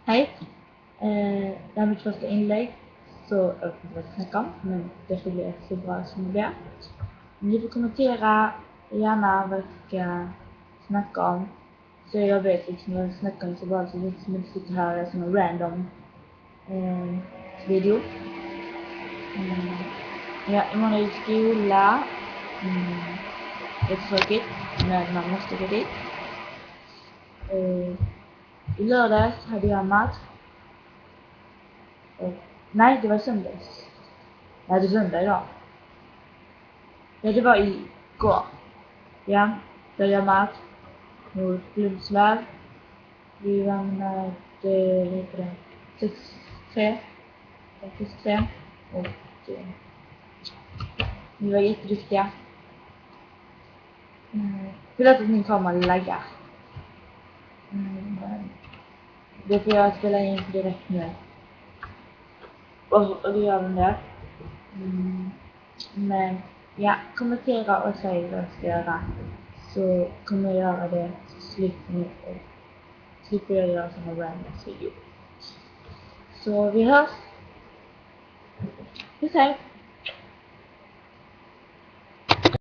Hej! Det här är mitt första inlägg, så jag vet inte vad jag ska snacka om, men det ska bli så bra som det blir. Ni får kommentera gärna vad jag ska snacka om, så jag vet liksom vad jag ska snacka om, så bara så att jag inte sitter här som en random video. Ja, imorgon är det skola. Det är tråkigt, men man måste gå dit. I lördags hade jag match. Nej, det var söndags. Nej, det är söndag idag. Ja, det var igår. Ja, då hade jag match mot Glumslöv. Vi vann med 6-3. Och vi var jätteduktiga. Förlåt att min kamera laggar. Det får jag spela in direkt nu. Och det gör den där. Men ja, kommentera och säg vad jag ska göra. Så kommer jag göra det, så slipper jag göra såna random video. Så vi hörs. Hej.